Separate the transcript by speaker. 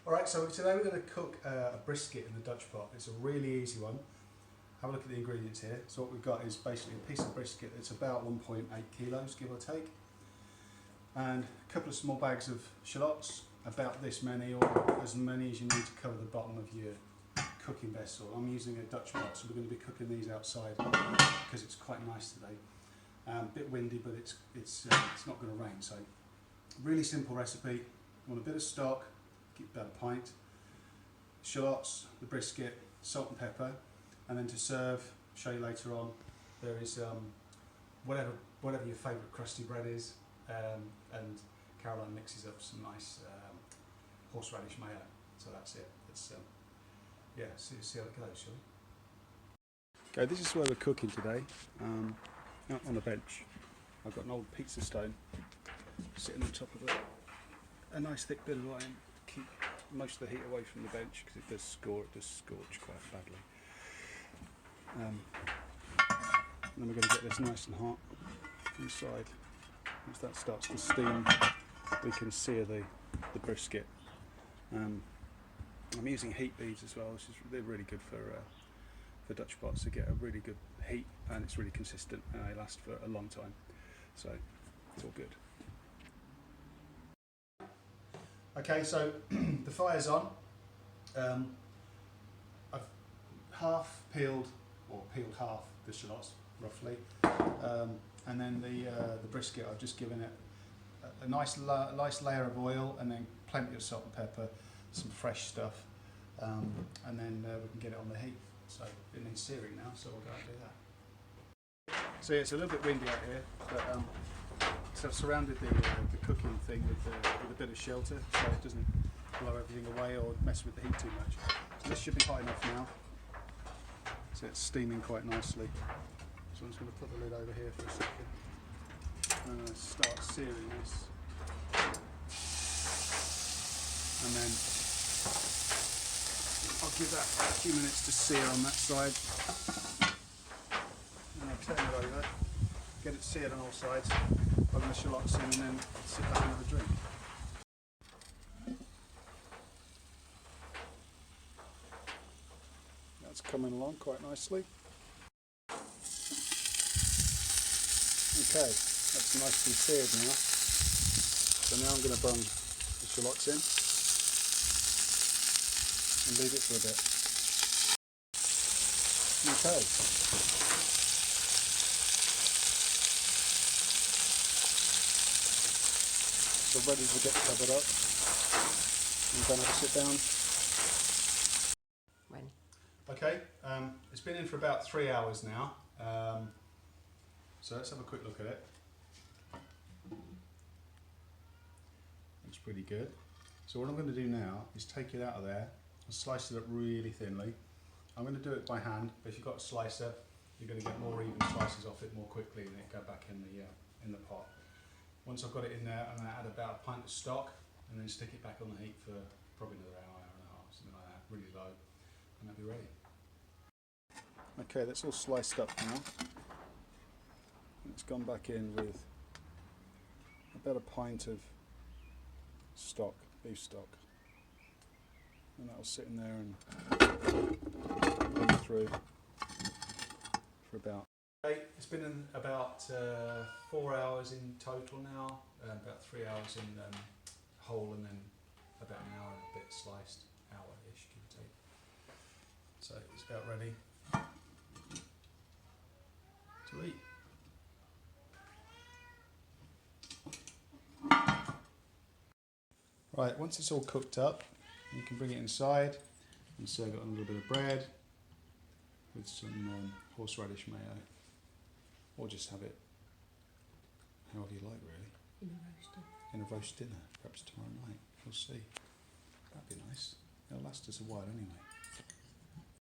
Speaker 1: Alright, so today we're going to cook a brisket in the Dutch pot. It's a really easy one. Have a look at the ingredients here. So what we've got is basically a piece of brisket that's about 1.8 kilos, give or take. And a couple of small bags of shallots, about this many or as many as you need to cover the bottom of your cooking vessel. I'm using a Dutch pot, so we're going to be cooking these outside because it's quite nice today. A bit windy, but it's not going to rain. So really simple recipe. You want a bit of stock, get about a pint, shallots, the brisket, salt and pepper, and then to serve, show you later on, there is whatever your favourite crusty bread is, and Caroline mixes up some nice horseradish mayo. So that's it. Let's yeah, see how it goes, shall we? Okay, this is where we're cooking today. Out on the bench, I've got an old pizza stone sitting on top of a nice thick bit of iron to keep most of the heat away from the bench because it does scorch quite badly. And then we're going to get this nice and hot inside. Once that starts to steam, we can sear the brisket. I'm using heat beads as well, which is they're really good for Dutch pots to get a really good heat, and it's really consistent and they last for a long time. So it's all good. Okay, so the fire's on. I've half peeled half the shallots roughly, and then the brisket I've just given it a nice layer of oil and then plenty of salt and pepper, some fresh stuff, and then we can get it on the heat. So it needs searing now, so we'll go and do that. So yeah, it's a little bit windy out here, but so I've surrounded the cooking thing with a bit of shelter so it doesn't blow everything away or mess with the heat too much. So this should be hot enough now. So it's steaming quite nicely. So I'm just going to put the lid over here for a second. I'm going to start searing this. And then I'll give that a few minutes to sear on that side. And I'll turn it over, get it seared on all sides, plug the shallots in and then sit down and have a drink. That's coming along quite nicely. Okay, that's nicely seared now. So now I'm going to bung the shallots in and leave it for a bit. Okay. So ready to get covered up. I'm going to have a sit down.
Speaker 2: When?
Speaker 1: Okay, it's been in for about 3 hours now. So let's have a quick look at it. Looks pretty good. So what I'm going to do now is take it out of there and slice it up really thinly. I'm going to do it by hand, but if you've got a slicer, you're going to get more even slices off it more quickly and it go back in the pot. Once I've got it in there, I'm going to add about a pint of stock and then stick it back on the heat for probably another hour and a half, something like that, really low, and that'll be ready. Okay, that's all sliced up now. It's gone back in with about a pint of stock, beef stock, and that'll sit in there and run through for about. Okay, it's been in about 4 hours in total now, about 3 hours in whole, and then about an hour and a bit sliced, hour-ish, give or take. So it's about ready to eat. Right, once it's all cooked up, you can bring it inside and serve it on a little bit of bread with some horseradish mayo, or just have it however you like, really. In a roast dinner, perhaps tomorrow night. We'll see. That'd be nice. It'll last us a while anyway.